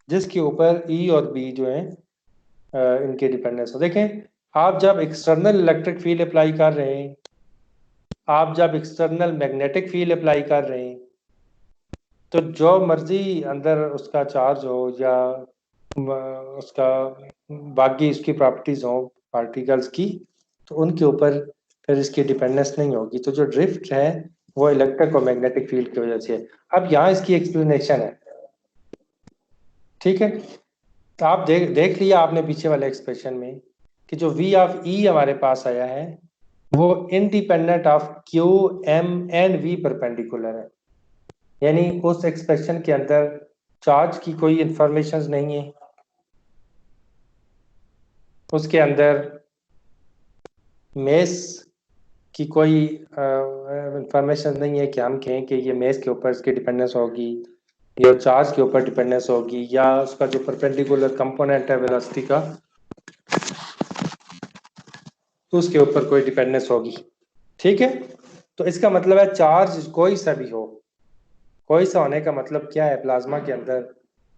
A: जिसके ऊपर e और b जो है इनके डिपेंडेंस हो। देखें आप जब एक्सटर्नल इलेक्ट्रिक फील्ड अप्लाई कर रहे हैं, आप जब एक्सटर्नल मैग्नेटिक फील्ड अप्लाई कर रहे हैं, तो जो मर्जी अंदर उसका चार्ज हो या उसका बाकी इसकी प्रॉपर्टीज हो पार्टिकल्स की, तो उनके ऊपर फिर इसकी डिपेंडेंस नहीं होगी। तो जो ड्रिफ्ट है वो इलेक्ट्रिक और मैग्नेटिक फील्ड की वजह से है। अब यहाँ इसकी एक्सप्लेनेशन है। ठीक है, तो आप देख लिया आपने पीछे वाले एक्सप्रेशन में कि जो v ऑफ e हमारे पास आया है वो independent of q m and v perpendicular है, यानी उस एक्सप्रेशन के अंदर चार्ज की कोई इंफॉर्मेशन नहीं है, उसके अंदर मेस की कोई इंफॉर्मेशन नहीं है कि हम कहें कि ये मेस के ऊपर इसकी डिपेंडेंस होगी या चार्ज के ऊपर डिपेंडेंस होगी या उसका जो परपेंडिकुलर कंपोनेंट है वेलोसिटी का उसके ऊपर कोई डिपेंडेंस होगी। ठीक है, तो इसका मतलब है चार्ज कोई सा भी हो, कोई सा होने का मतलब क्या है, प्लाज्मा के अंदर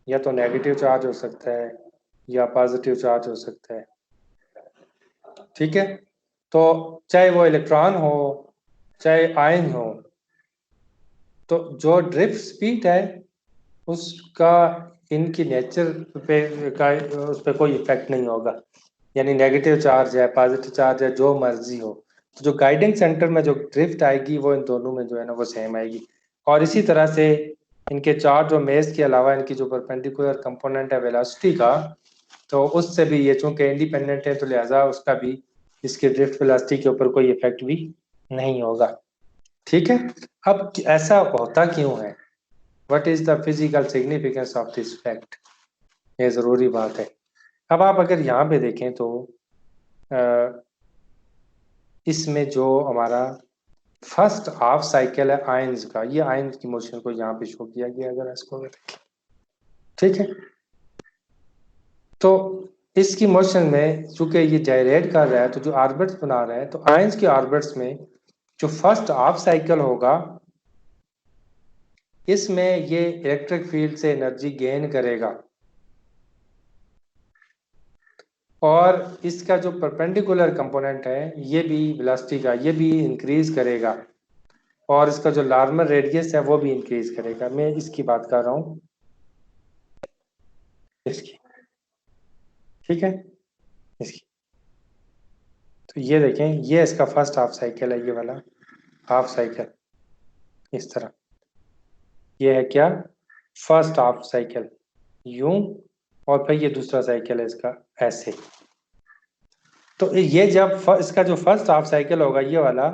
A: या तो नेगेटिव चार्ज हो सकता है या पॉजिटिव चार्ज हो सकता है। ठीक है, तो चाहे वो इलेक्ट्रॉन हो चाहे आयन हो, तो जो ड्रिफ्ट स्पीड है उसका इनकी नेचर पे का उस पर कोई इफेक्ट नहीं होगा। यानी नेगेटिव चार्ज है पॉजिटिव चार्ज है जो मर्जी हो, तो जो गाइडिंग सेंटर में जो ड्रिफ्ट आएगी वो इन दोनों में जो है ना वो सेम आएगी। और इसी तरह से इनके चार्ज और मेस के अलावा इनकी जो परपेंडिकुलर कंपोनेंट है वेलोसिटी का, तो उससे भी ये चूंकि इंडिपेंडेंट है तो लिहाजा उसका भी इसके ड्रिफ्ट वेलोसिटी के ऊपर कोई इफेक्ट भी नहीं होगा। ठीक है, अब ऐसा होता क्यों है? What is the physical significance of this fact? ये जरूरी बात है। अब आप अगर यहाँ पे देखें तो इसमें जो हमारा फर्स्ट हाफ साइकिल है आयंस का, ये आयंस की मोशन को यहाँ पे शो किया गया अगर इसको देखें। ठीक है, तो इसकी मोशन में चूंकि ये जायरेट कर रहा है तो जो ऑर्बिट्स बना रहा है, तो आयंस के ऑर्बिट्स में जो फर्स्ट हाफ साइकिल होगा इसमें ये इलेक्ट्रिक फील्ड से एनर्जी गेन करेगा और इसका जो परपेंडिकुलर कंपोनेंट है ये भी वेलोसिटी का ये भी इंक्रीज करेगा और इसका जो लार्मर रेडियस है वो भी इंक्रीज करेगा। मैं इसकी बात कर रहा हूं, इसकी। ठीक है, इसकी। तो ये देखें, ये इसका फर्स्ट हाफ साइकिल है, ये वाला हाफ साइकिल इस तरह। ये है क्या? फर्स्ट हाफ साइकिल यूं, और फिर ये दूसरा साइकिल है इसका ऐसे। तो ये जब इसका जो फर्स्ट हाफ साइकिल होगा ये वाला,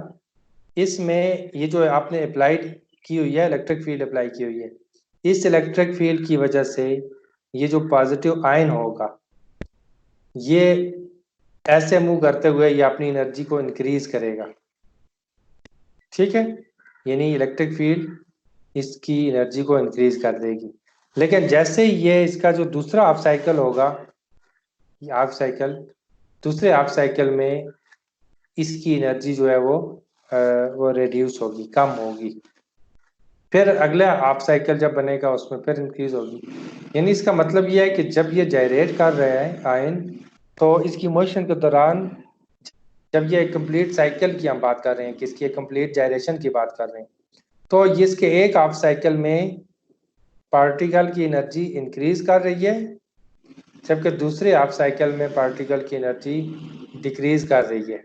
A: इसमें ये जो आपने अप्लाइड की हुई है इलेक्ट्रिक फील्ड अप्लाई की हुई है, इस इलेक्ट्रिक फील्ड की वजह से ये जो पॉजिटिव आयन होगा ये ऐसे मूव करते हुए ये अपनी एनर्जी को इंक्रीज करेगा। ठीक है, यानी इलेक्ट्रिक फील्ड इसकी एनर्जी को इंक्रीज कर देगी। लेकिन जैसे ही ये इसका जो दूसरा हाफ साइकिल होगा, ये हाफ साइकिल, दूसरे हाफ साइकिल में इसकी एनर्जी जो है वो रिड्यूस होगी, कम होगी। फिर अगला हाफ साइकिल जब बनेगा उसमें फिर इंक्रीज होगी। यानी इसका मतलब ये है कि जब ये जायरेट कर रहे हैं आयन, तो इसकी मोशन के दौरान जब ये कंप्लीट साइकिल की हम बात कर रहे हैं कि इसकी कंप्लीट जायरेशन की बात कर रहे हैं, तो ये इसके एक हाफ साइकिल में पार्टिकल की एनर्जी इंक्रीज कर रही है, जबकि दूसरे हाफ साइकिल में पार्टिकल की एनर्जी डिक्रीज कर रही है।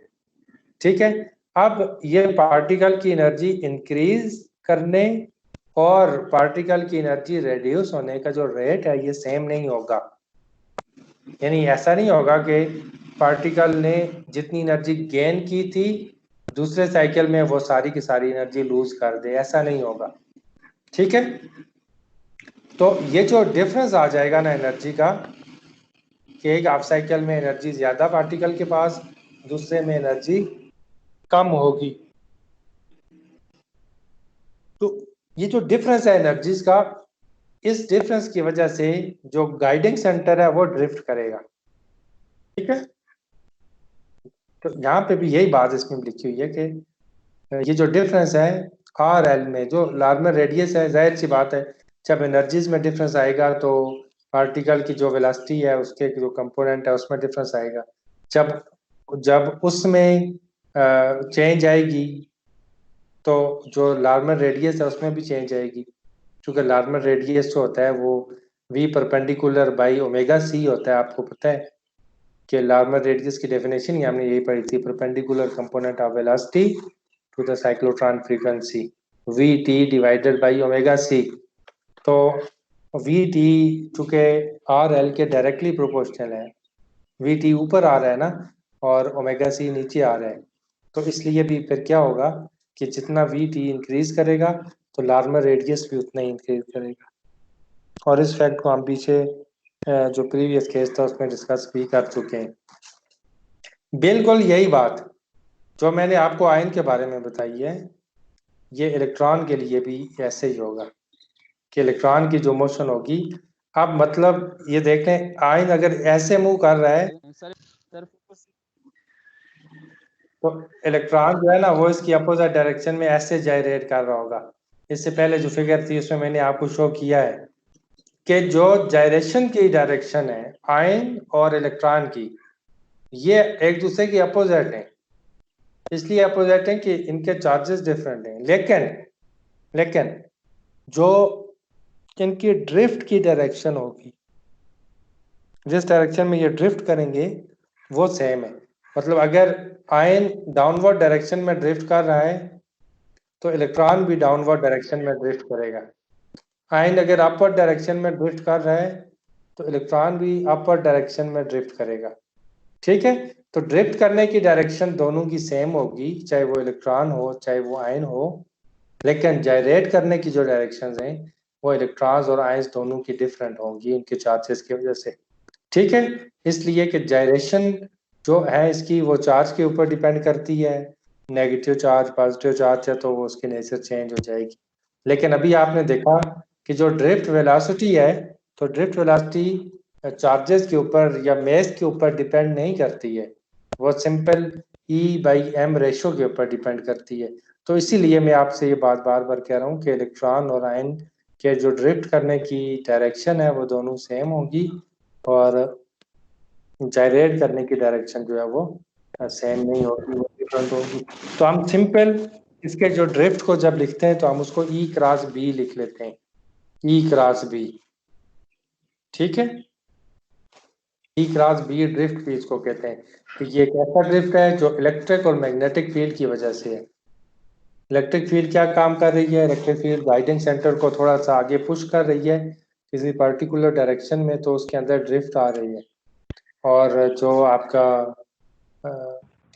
A: ठीक है, अब ये पार्टिकल की एनर्जी इंक्रीज करने और पार्टिकल की एनर्जी रिड्यूस होने का जो रेट है ये सेम नहीं होगा। यानी ऐसा नहीं होगा कि पार्टिकल ने जितनी एनर्जी गेन की थी दूसरे साइकिल में वो सारी की सारी एनर्जी लूज कर दे, ऐसा नहीं होगा। ठीक है, तो ये जो डिफरेंस आ जाएगा ना एनर्जी का, कि एक हाफ साइकिल में एनर्जी ज्यादा पार्टिकल के पास, दूसरे में एनर्जी कम होगी, तो ये जो डिफरेंस है एनर्जीज का, इस डिफरेंस की वजह से जो गाइडिंग सेंटर है वो ड्रिफ्ट करेगा। ठीक है, तो यहाँ पे भी यही बात इसमें लिखी हुई है कि ये जो डिफरेंस है आर एल में जो लार्मर रेडियस है, जाहिर सी बात है जब एनर्जीज में डिफरेंस आएगा तो पार्टिकल की जो वेलोसिटी है उसके जो कंपोनेंट है उसमें डिफरेंस आएगा। जब जब उसमें चेंज आएगी तो जो लार्मर रेडियस है उसमें भी चेंज आएगी, क्योंकि लार्मर रेडियस जो होता है वो v perpendicular by omega C होता है। आपको पता है कि लार्मर रेडियस की डेफिनेशन ही हमने यही पढ़ी थी, perpendicular component of velocity to the cyclotron frequency V T divided by omega C. तो वी टी चूंकि आर एल के डायरेक्टली प्रोपोर्शनल है, वी टी ऊपर आ रहा है ना और ओमेगा सी नीचे आ रहा है, तो इसलिए भी फिर क्या होगा कि जितना वी टी इंक्रीज करेगा तो लार्मर रेडियस भी उतना ही इंक्रीज करेगा। और इस फैक्ट को हम पीछे जो प्रीवियस केस था उसमें डिस्कस भी कर चुके हैं। बिल्कुल यही बात जो मैंने आपको आयन के बारे में बताई है, ये इलेक्ट्रॉन के लिए भी ऐसे ही होगा कि इलेक्ट्रॉन की जो मोशन होगी, अब मतलब ये देख लें आयन अगर ऐसे मूव कर रहा है तो इलेक्ट्रॉन जो है ना वो इसकी अपोजिट डायरेक्शन में ऐसे जायरेट कर रहा होगा। इससे पहले जो फिगर थी उसमें मैंने आपको शो किया है कि जो जायरेशन की डायरेक्शन है आयन और इलेक्ट्रॉन की, ये एक दूसरे की अपोजिट है। इसलिए अपोजिट है कि इनके चार्जेस डिफरेंट हैं, लेकिन जो इनकी ड्रिफ्ट की डायरेक्शन होगी, जिस डायरेक्शन में ये ड्रिफ्ट करेंगे वो सेम है। मतलब अगर आयन डाउनवर्ड डायरेक्शन में ड्रिफ्ट कर रहा है तो इलेक्ट्रॉन भी डाउनवर्ड डायरेक्शन में ड्रिफ्ट करेगा। आयन अगर अपवर्ड डायरेक्शन में ड्रिफ्ट कर रहा है तो इलेक्ट्रॉन भी अपवर्ड डायरेक्शन में ड्रिफ्ट करेगा। ठीक है, तो ड्रिफ्ट करने की डायरेक्शन दोनों की सेम होगी, चाहे वो इलेक्ट्रॉन हो चाहे वो आयन हो, लेकिन जायरेट करने की जो डायरेक्शंस हैं वो इलेक्ट्रॉन्स और आयंस दोनों की डिफरेंट होंगी इनके चार्जेस की वजह से। ठीक है, इसलिए कि जायरेशन जो है इसकी वो चार्ज के ऊपर डिपेंड करती है, नेगेटिव चार्ज पॉजिटिव चार्ज है तो वो उसकी नेचर चेंज हो जाएगी। लेकिन अभी आपने देखा कि जो ड्रिफ्ट वेलोसिटी है, तो ड्रिफ्ट वेलोसिटी चार्जेस के ऊपर या मेस के ऊपर डिपेंड नहीं करती है, वो सिंपल E/m रेशो के ऊपर डिपेंड करती है। तो इसीलिए मैं आपसे ये बात बार बार कह रहा हूँ कि इलेक्ट्रॉन और आयन के जो ड्रिफ्ट करने की डायरेक्शन है वो दोनों सेम होगी और जायरेट करने की डायरेक्शन जो है वो सेम नहीं होगी, वो डिफरेंट होगी। तो हम सिंपल इसके जो ड्रिफ्ट को जब लिखते हैं तो हम उसको E क्रॉस B लिख लेते हैं, E क्रॉस B। ठीक है, E क्रॉस B ड्रिफ्ट भी इसको कहते हैं। तो ये एक ऐसा ड्रिफ्ट है जो इलेक्ट्रिक और मैग्नेटिक फील्ड की वजह से है। इलेक्ट्रिक फील्ड क्या काम कर रही है, इलेक्ट्रिक फील्ड गाइडिंग सेंटर को थोड़ा सा आगे पुश कर रही है किसी पर्टिकुलर डायरेक्शन में, तो उसके अंदर ड्रिफ्ट आ रही है। और जो आपका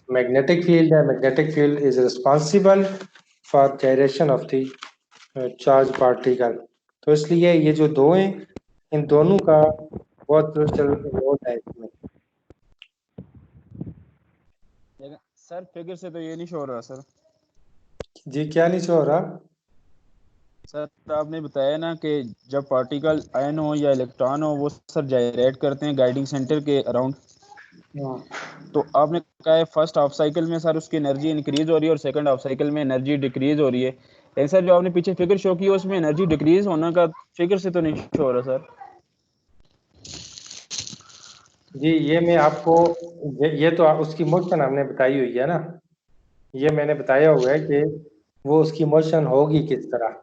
A: मैग्नेटिक फील्ड है, magnetic field is responsible for direction of the charge particle. तो इसलिए ये जो दो हैं, इन दोनों का बहुत क्रूशियल रोल है इसमें।
D: सर फिगर से तो ये नहीं शो हो रहा सर।
A: जी क्या नहीं शो हो रहा?
D: सर आपने बताया ना कि जब पार्टिकल आयन हो या इलेक्ट्रॉन हो वो सर जायरेट करते हैं गाइडिंग सेंटर के अराउंड। तो आपने कहा है फर्स्ट हाफ साइकिल में सर उसकी एनर्जी इंक्रीज हो रही है और सेकंड हाफ साइकिल में एनर्जी डिक्रीज हो रही है। लेकिन सर जो आपने पीछे फिगर शो की है उसमें एनर्जी डिक्रीज होने का फिगर से तो नहीं शो हो रहा सर।
A: जी ये मैं आपको ये तो उसकी मोशन हमने बताई हुई है ना, ये मैंने बताया हुआ है कि वो उसकी मोशन होगी किस तरह,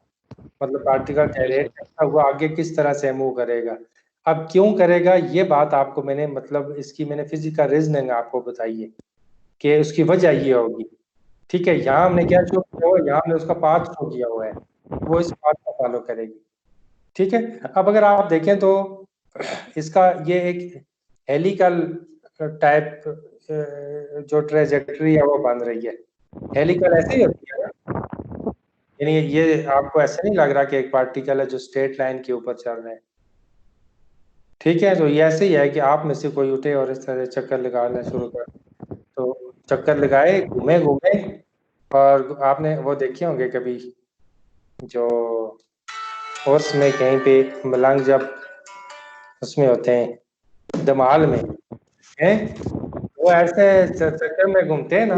A: मतलब पार्टिकल जायरेट करता हुआ आगे किस तरह से मूव करेगा। अब क्यों करेगा ये बात आपको मैंने मतलब इसकी मैंने फिजिकल रीजनिंग आपको बताई है कि उसकी वजह ये होगी। ठीक है, यहाँ हमने क्या शो किया हुआ है, यहाँ हमने उसका पाथ शो किया हुआ है, वो इस पाथ को फॉलो करेगी। ठीक है, अब अगर आप देखें तो इसका ये एक हेलिकल टाइप जो ट्रेजेक्ट्री है वो बन रही है। हेलिकल ऐसे ही होती है ना, यानी ये आपको ऐसे नहीं लग रहा कि एक पार्टिकल है जो स्ट्रेट लाइन के ऊपर चल रहे हैं। ठीक है, तो ये ऐसे ही है कि आप में से कोई उठे और इस तरह चक्कर लगाना शुरू कर, तो चक्कर लगाए घूमे घूमे, और आपने वो देखे होंगे कभी जो हॉर्स में कहीं पे मलंग जब उसमें होते हैं धमाल में हैं, वो ऐसे सर्कल में घूमते हैं ना।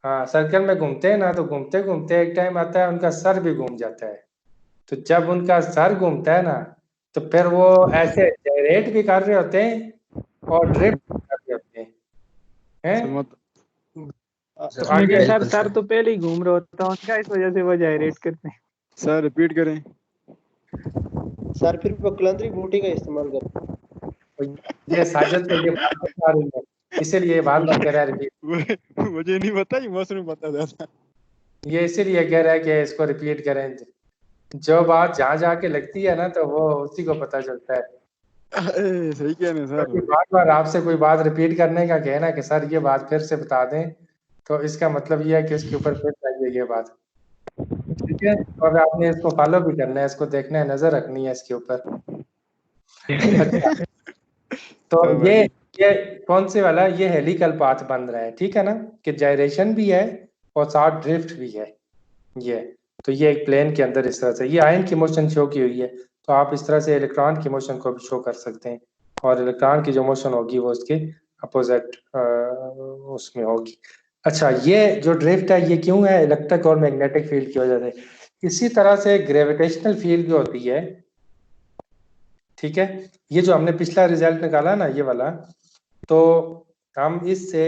A: हाँ सर्कल में घूमते हैं ना, तो घूमते घूमते एक टाइम आता है उनका सर भी घूम जाता है। तो जब उनका सर घूमता है ना तो फिर वो ऐसे डायरेक्ट भी कर रहे होते हैं और ड्रिफ्ट भी कर रहे होते हैं। तो आगे
E: सर तो पहले ही घूम रहा होता है उनका, इस वजह से वो जायरेट करते हैं।
D: सर रिपीट करें।
F: सर फिर बकलंदरी बूटी का इस्तेमाल करें।
A: ये साजिद को ये बात बता रही है, इसीलिए बार बार कह रहा है
D: मुझे नहीं पता, ये मौसम पता था।
A: ये इसीलिए कह रहा है कि इसको रिपीट करें। जो बात जहाँ जाके लगती है ना तो वो उसी को पता चलता है।
D: सही कहने सर।
A: बार बार आपसे कोई बात रिपीट करने का कहना कि सर ये बात फिर से बता दें, तो इसका मतलब ये है कि इसके ऊपर फिर चाहिए ये बात। ठीक है, और आपने इसको फॉलो भी करना है, इसको देखना है, नजर रखनी है इसके ऊपर। अच्छा, तो ये कौन से वाला, ये हेलिकल पाथ बन रहा है। ठीक है ना, कि जायरेशन भी है और साथ ड्रिफ्ट भी है। ये तो ये एक प्लेन के अंदर इस तरह से ये आयन की मोशन शो की हुई है, तो आप इस तरह से इलेक्ट्रॉन की मोशन को भी शो कर सकते हैं, और इलेक्ट्रॉन की जो मोशन होगी वो उसके अपोजिट उसमें होगी। अच्छा, ये जो ड्रिफ्ट है ये क्यों है? इलेक्ट्रिक और मैग्नेटिक फील्ड की वजह से। इसी तरह से ग्रेविटेशनल फील्ड भी होती है, ठीक है, ये जो हमने पिछला रिजल्ट निकाला ना ये वाला, तो हम इससे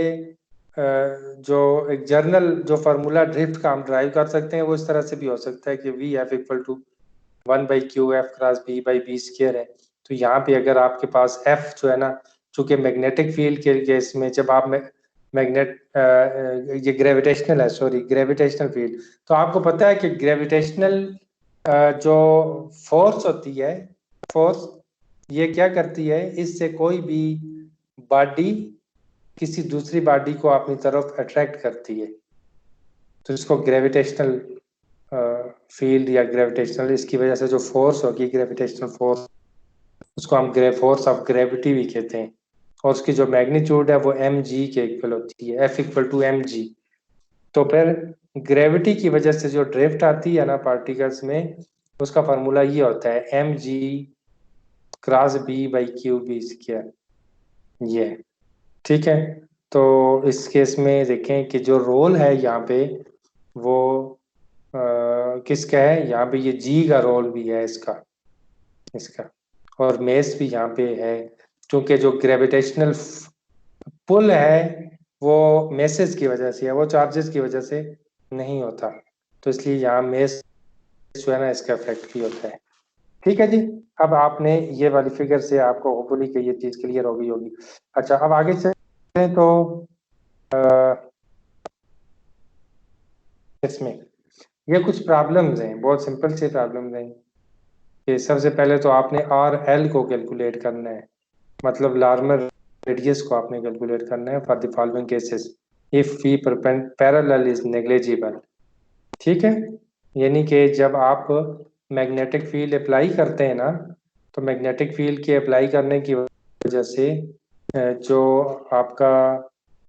A: जो एक जर्नल जो फार्मूला ड्रिफ्ट का हम ड्राइव कर सकते हैं वो इस तरह से भी हो सकता है कि V F equal to 1/q F cross B by B square है। तो यहाँ पे अगर आपके पास एफ जो है ना, चूंकि मैग्नेटिक फील्ड के केस में जब आप ये ग्रेविटेशनल है, सॉरी ग्रेविटेशनल फील्ड, तो आपको पता है कि ग्रेविटेशनल जो फोर्स होती है, फोर्स ये क्या करती है, इससे कोई भी बॉडी किसी दूसरी बॉडी को अपनी तरफ अट्रैक्ट करती है। तो इसको ग्रेविटेशनल फील्ड या ग्रेविटेशनल, इसकी वजह से जो फोर्स होगी ग्रेविटेशनल फोर्स, उसको हम फोर्स ऑफ ग्रेविटी भी कहते हैं, और उसकी जो मैग्नीट्यूड है वो mg के इक्वल होती है, F इक्वल टू mg। तो फिर ग्रेविटी की वजह से जो ड्रिफ्ट आती है ना पार्टिकल्स में, उसका फार्मूला ये होता है mg cross b by Q B square, ये ठीक है। तो इस केस में देखें कि जो रोल है यहाँ पे वो किसका है, यहाँ पे ये जी का रोल भी है इसका, और मेस भी यहाँ पे है, क्योंकि जो ग्रेविटेशनल पुल है वो मेसेज की वजह से है, वो चार्जेस की वजह से नहीं होता, तो इसलिए यहाँ मेस जो है ना इसका इफेक्ट भी होता है। ठीक है जी, अब आपने ये वाली फिगर से आपको होपफुली कि ये चीज क्लियर हो गई होगी। अच्छा, अब आगे चलें तो इसमें ये कुछ प्रॉब्लम्स हैं, बहुत सिंपल से प्रॉब्लम्स हैं कि सबसे पहले तो आपने आर एल को कैलकुलेट करना है, मतलब लार्मर रेडियस को आपने कैलकुलेट करना है for the following cases if V parallel is negligible. ठीक है, यानी कि जब आप मैग्नेटिक फील्ड अप्लाई करते हैं ना, तो मैग्नेटिक फील्ड के अप्लाई करने की वजह से जो आपका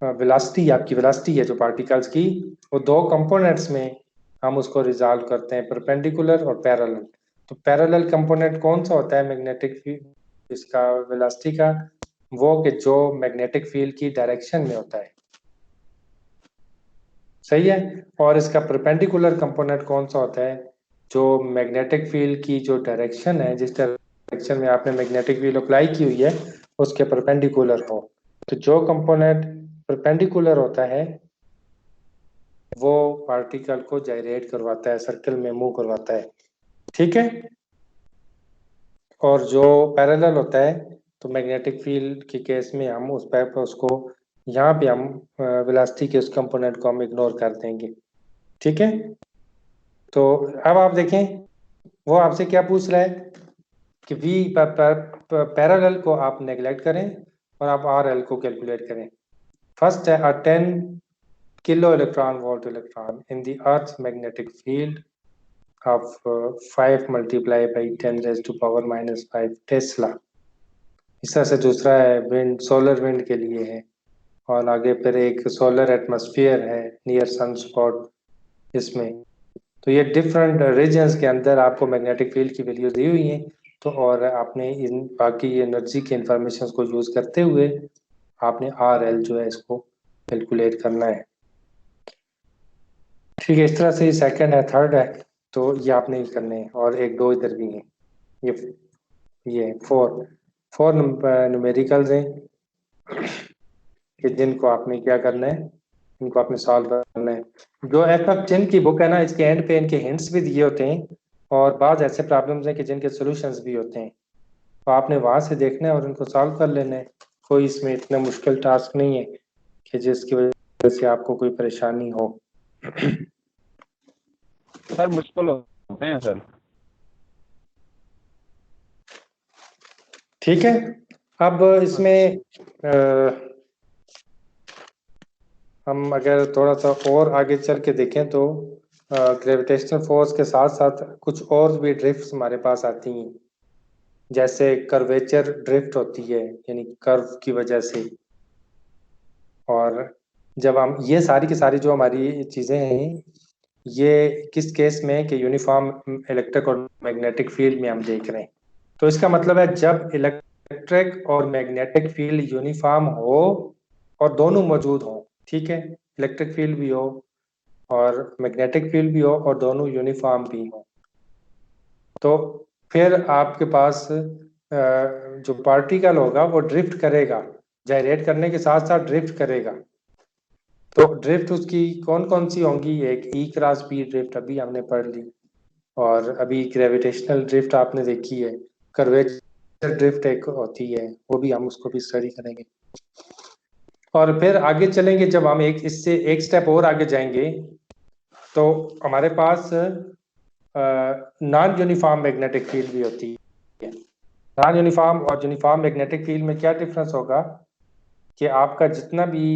A: वेलोसिटी, आपकी वेलोसिटी है जो पार्टिकल्स की, वो दो कंपोनेंट्स में हम उसको रिजॉल्व करते हैं, परपेंडिकुलर और पैरेलल। तो पैरेलल कंपोनेंट कौन सा होता है मैग्नेटिक फील्ड इसका वेलोसिटी का, वो कि जो मैग्नेटिक फील्ड की डायरेक्शन में होता है, सही है। और इसका परपेंडिकुलर कंपोनेंट कौन सा होता है, जो मैग्नेटिक फील्ड की जो डायरेक्शन है, जिस डायरेक्शन में आपने मैग्नेटिक फील्ड अप्लाई की हुई है उसके परपेंडिकुलर हो। तो जो कंपोनेंट परपेंडिकुलर होता है वो पार्टिकल को जायरेट करवाता है, सर्कल में मूव करवाता है, ठीक है। और जो पैरेलल होता है, तो मैग्नेटिक फील्ड के केस में हम उस पर उसको यहाँ पे हम वेलोसिटी के उस कंपोनेंट को हम इग्नोर कर देंगे, ठीक है। तो अब आप देखें वो आपसे क्या पूछ रहा है कि वी पैरेलल को आप नेग्लेक्ट करें और आप आर एल को कैलकुलेट करें। फर्स्ट है a 10 kilo electron volt electron in the earth magnetic field of 5 multiply by 10 raise to power -5 tesla. इस तरह से दूसरा है विंड, सोलर विंड के लिए है, और आगे फिर एक सोलर एटमॉस्फेयर है नियर सन स्पॉट इसमें। तो ये डिफरेंट रीजन्स के अंदर आपको मैग्नेटिक फील्ड की वैल्यू दी हुई है, तो और आपने इन बाकी एनर्जी के इंफॉर्मेशन को यूज करते हुए आपने आर एल जो है इसको कैलकुलेट करना है, ठीक है। इस तरह से सेकंड है, थर्ड है, तो ये आपने ही करने हैं, और एक दो इधर भी हैं, ये फोर न्यूमेरिकल्स हैं कि जिनको आपने क्या करना है, इनको आपने सॉल्व करना है। जो FF चिन की बुक है ना, इसके एंड पे इनके हिंट्स भी दिए होते हैं, और बाद ऐसे प्रॉब्लम्स हैं कि जिनके सॉल्यूशंस भी होते हैं, तो आपने वहां से देखना है और इनको सॉल्व कर लेना है। कोई इसमें इतना मुश्किल टास्क नहीं है कि जिसकी वजह से आपको कोई परेशानी हो।
D: सर मुश्किल होते हैं सर।
A: ठीक है, अब इसमें हम अगर थोड़ा सा और आगे चल के देखें तो ग्रेविटेशनल फोर्स के साथ साथ कुछ और भी ड्रिफ्ट्स हमारे पास आती हैं, जैसे कर्वेचर ड्रिफ्ट होती है, यानी कर्व की वजह से। और जब हम ये सारी की सारी जो हमारी चीज़ें हैं, ये किस केस में कि यूनिफॉर्म इलेक्ट्रिक और मैग्नेटिक फील्ड में हम देख रहे हैं। तो इसका मतलब है जब इलेक्ट्रिक और मैग्नेटिक फील्ड यूनिफॉर्म हो और दोनों मौजूद हो, ठीक है, इलेक्ट्रिक फील्ड भी हो और मैग्नेटिक फील्ड भी हो और दोनों यूनिफॉर्म भी हो, तो फिर आपके पास जो पार्टिकल होगा वो ड्रिफ्ट करेगा, जायरेट करने के साथ साथ ड्रिफ्ट करेगा। तो ड्रिफ्ट उसकी कौन कौन सी होंगी? एक ई क्रॉस बी ड्रिफ्ट अभी हमने पढ़ ली, और अभी ग्रेविटेशनल ड्रिफ्ट आपने देखी है, कर्वेचर ड्रिफ्ट एक होती है, वो भी हम उसको भी स्टडी करेंगे। और फिर आगे चलेंगे, जब हम इससे एक स्टेप और आगे जाएंगे तो हमारे पास नॉन यूनिफॉर्म मैग्नेटिक फील्ड भी होती है। नॉन यूनिफॉर्म और यूनिफॉर्म मैग्नेटिक फील्ड में क्या डिफरेंस होगा कि आपका जितना भी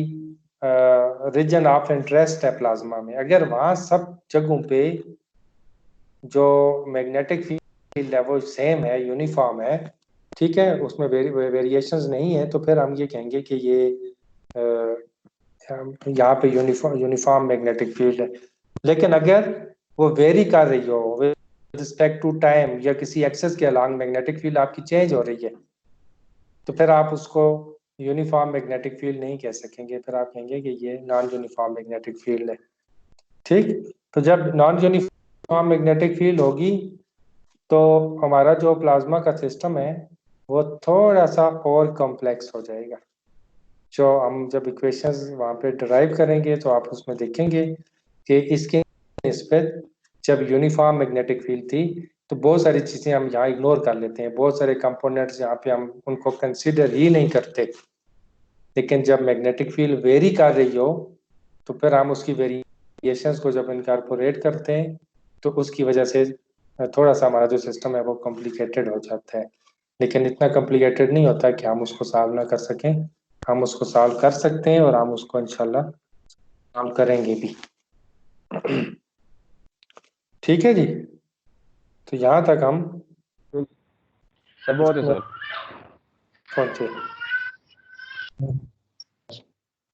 A: रीजन ऑफ इंटरेस्ट है प्लाज्मा में, अगर वहाँ सब जगहों पे जो मैग्नेटिक फील्ड है वो सेम है, यूनिफॉर्म है, ठीक है, उसमें वेरिएशंस नहीं है, तो फिर हम ये कहेंगे कि ये यहाँ पे यूनिफॉर्म मैग्नेटिक फील्ड है। लेकिन अगर वो वेरी कर रही हो विद रिस्पेक्ट टू टाइम या किसी एक्सेस के अलॉन्ग मैग्नेटिक फील्ड आपकी चेंज हो रही है, तो फिर आप उसको यूनिफॉर्म मैग्नेटिक फील्ड नहीं कह सकेंगे, फिर आप कहेंगे कि ये नॉन यूनिफॉर्म मैग्नेटिक फील्ड है। ठीक, तो जब नॉन यूनिफॉर्म मैग्नेटिक फील्ड होगी तो हमारा जो प्लाज्मा का सिस्टम है वो थोड़ा सा और कॉम्प्लेक्स हो जाएगा। जो हम जब इक्वेशंस वहाँ पे डिराइव करेंगे तो आप उसमें देखेंगे कि इसके निस्बत जब यूनिफॉर्म मैग्नेटिक फील्ड थी तो बहुत सारी चीज़ें हम यहाँ इग्नोर कर लेते हैं, बहुत सारे कंपोनेंट्स यहाँ पे हम उनको कंसीडर ही नहीं करते। लेकिन जब मैग्नेटिक फील्ड वेरी कर रही हो तो फिर हम उसकी वेरिएशंस को जब इनकॉर्पोरेट करते हैं तो उसकी वजह से थोड़ा सा हमारा जो सिस्टम है वो कॉम्प्लिकेटेड हो जाता है। लेकिन इतना कॉम्प्लिकेटेड नहीं होता कि हम उसको सॉल्व ना कर सकें, हम उसको सॉल्व कर सकते हैं और हम उसको इंशाल्लाह सॉल्व करेंगे भी। ठीक है जी, तो यहाँ तक हम
D: सब बहुत है सर।
A: पहुंचे।